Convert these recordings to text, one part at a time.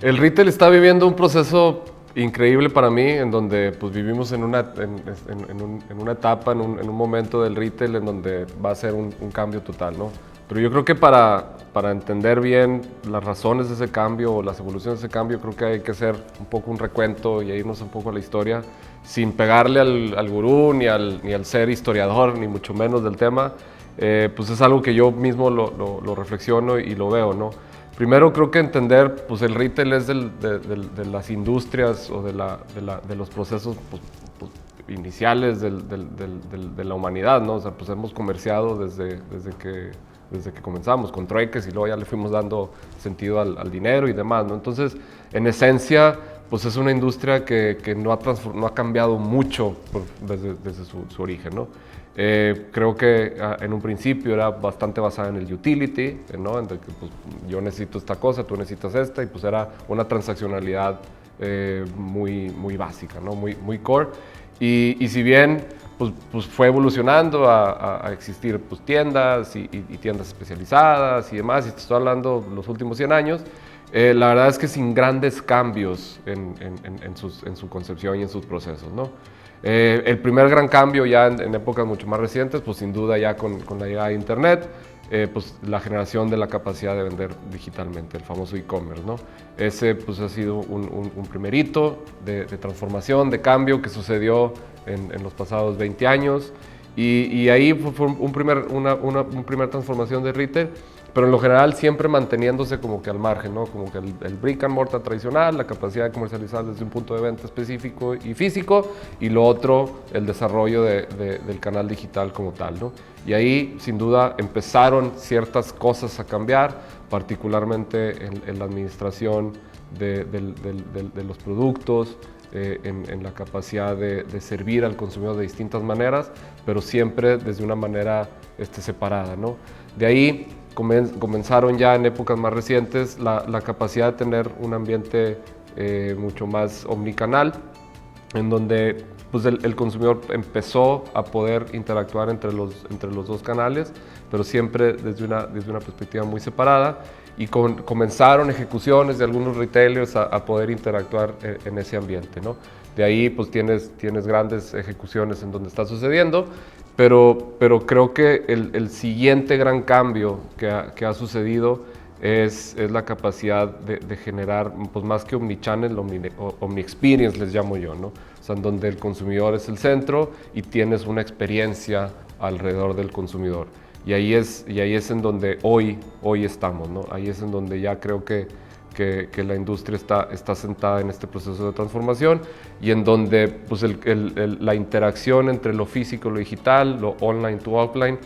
El retail está viviendo un proceso increíble para mí, en donde pues, vivimos en una etapa, en un momento del retail en donde va a ser un cambio total, ¿no? Pero yo creo que para entender bien las razones de ese cambio o las evoluciones de ese cambio, creo que hay que hacer un poco un recuento y irnos un poco a la historia, sin pegarle al gurú, ni al ser historiador, ni mucho menos del tema. Pues es algo que yo mismo lo reflexiono y lo veo, ¿no? Primero creo que entender, pues el retail es de las industrias o de los procesos pues, iniciales de la humanidad, ¿no? O sea, pues hemos comerciado desde que comenzamos con trueques y luego ya le fuimos dando sentido al dinero y demás, ¿no? Entonces, en esencia, pues es una industria que no ha cambiado mucho desde su origen, ¿no? Creo que en un principio era bastante basada en el utility, ¿no? En que pues, yo necesito esta cosa, tú necesitas esta, y pues era una transaccionalidad muy básica, ¿no? Muy core. Y si bien pues fue evolucionando a existir pues, tiendas y tiendas especializadas y demás, y te estoy hablando de los últimos 100 años, la verdad es que sin grandes cambios en su concepción y en sus procesos, ¿no? El primer gran cambio ya en épocas mucho más recientes, pues sin duda ya con la llegada de Internet, pues la generación de la capacidad de vender digitalmente, el famoso e-commerce, ¿no? Ese pues ha sido un primer hito de transformación, de cambio que sucedió en los pasados 20 años y ahí fue una primer transformación de retail, pero en lo general siempre manteniéndose como que al margen, ¿no? Como que el brick and mortar tradicional, la capacidad de comercializar desde un punto de venta específico y físico, y lo otro, el desarrollo del canal digital como tal, ¿no? Y ahí, sin duda, empezaron ciertas cosas a cambiar, particularmente en la administración de los productos, en la capacidad de servir al consumidor de distintas maneras, pero siempre desde una manera separada, ¿no? De ahí comenzaron ya en épocas más recientes la capacidad de tener un ambiente mucho más omnicanal, en donde pues, el consumidor empezó a poder interactuar entre los dos canales, pero siempre desde una perspectiva muy separada, y comenzaron ejecuciones de algunos retailers a poder interactuar en ese ambiente, ¿no? De ahí pues tienes grandes ejecuciones en donde está sucediendo, pero creo que el siguiente gran cambio que ha sucedido es la capacidad de generar, pues más que omnichannel, omni-experience les llamo yo, ¿no? O sea, en donde el consumidor es el centro y tienes una experiencia alrededor del consumidor. Y ahí es en donde hoy estamos, ¿no? Ahí es en donde ya creo que la industria está sentada en este proceso de transformación, y en donde pues, la interacción entre lo físico y lo digital, lo online to offline,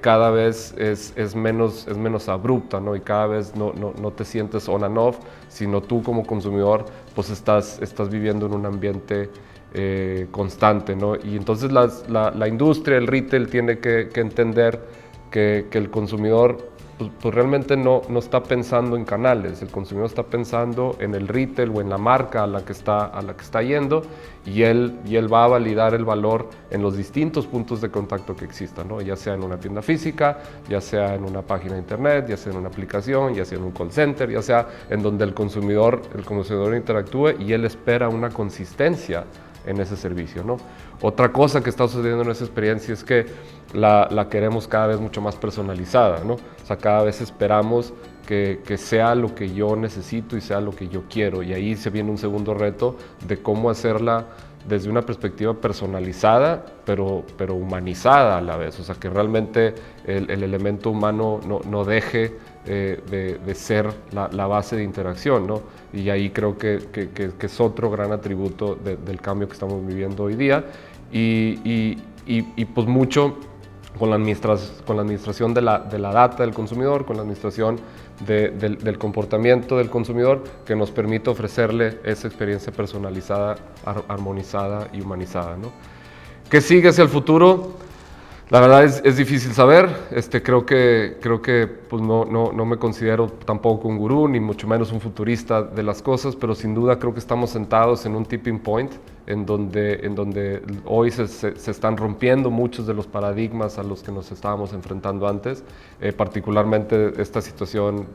cada vez es menos abrupta, ¿no? Y cada vez no te sientes on and off, sino tú como consumidor pues estás viviendo en un ambiente constante, ¿no? Y entonces la industria, el retail tiene que entender que el consumidor pues realmente no está pensando en canales, el consumidor está pensando en el retail o en la marca a la que está yendo, y él va a validar el valor en los distintos puntos de contacto que existan, ¿no? Ya sea en una tienda física, ya sea en una página de internet, ya sea en una aplicación, ya sea en un call center, ya sea en donde el consumidor interactúe y él espera una consistencia en ese servicio, ¿no? Otra cosa que está sucediendo en esa experiencia es que la queremos cada vez mucho más personalizada, ¿no? O sea, cada vez esperamos que sea lo que yo necesito y sea lo que yo quiero, y ahí se viene un segundo reto de cómo hacerla desde una perspectiva personalizada, pero humanizada a la vez, o sea, que realmente el elemento humano no deje de ser la base de interacción, ¿no? Y ahí creo que es otro gran atributo del cambio que estamos viviendo hoy día, y pues mucho con la administración de la data del consumidor, con la administración del comportamiento del consumidor, que nos permite ofrecerle esa experiencia personalizada, armonizada y humanizada, ¿no? ¿Qué sigue hacia el futuro? La verdad es difícil saber. Creo que pues no me considero tampoco un gurú, ni mucho menos un futurista de las cosas, pero sin duda creo que estamos sentados en un tipping point en donde hoy se están rompiendo muchos de los paradigmas a los que nos estábamos enfrentando antes, particularmente esta situación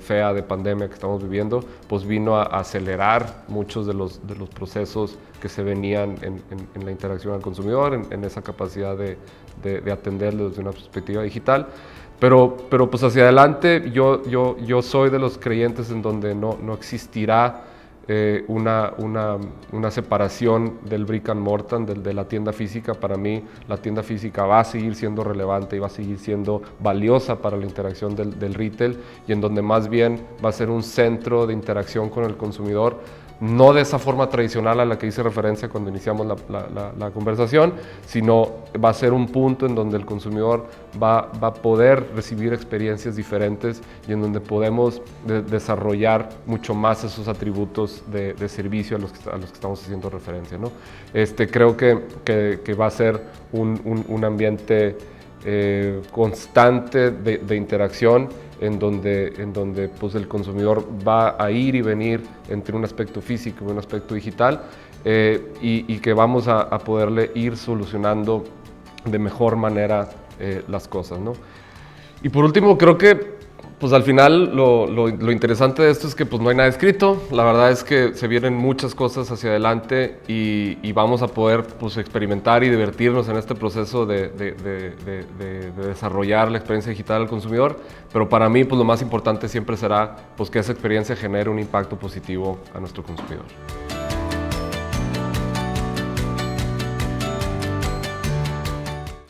fea de pandemia que estamos viviendo, pues vino a acelerar muchos de los procesos que se venían en la interacción al consumidor, en esa capacidad de atenderlo desde una perspectiva digital. Pero pues hacia adelante yo soy de los creyentes en donde no existirá una separación del brick and mortar, de la tienda física. Para mí la tienda física va a seguir siendo relevante y va a seguir siendo valiosa para la interacción del retail, y en donde más bien va a ser un centro de interacción con el consumidor, no de esa forma tradicional a la que hice referencia cuando iniciamos la conversación, sino va a ser un punto en donde el consumidor va a poder recibir experiencias diferentes y en donde podemos desarrollar mucho más esos atributos de servicio a los que estamos haciendo referencia, ¿no? Creo que va a ser un ambiente constante de interacción, en donde pues el consumidor va a ir y venir entre un aspecto físico y un aspecto digital, y que vamos a poderle ir solucionando de mejor manera las cosas, ¿no? Y por último, creo que pues al final lo interesante de esto es que pues no hay nada escrito. La verdad es que se vienen muchas cosas hacia adelante y vamos a poder pues experimentar y divertirnos en este proceso de desarrollar la experiencia digital al consumidor, pero para mí pues lo más importante siempre será pues que esa experiencia genere un impacto positivo a nuestro consumidor.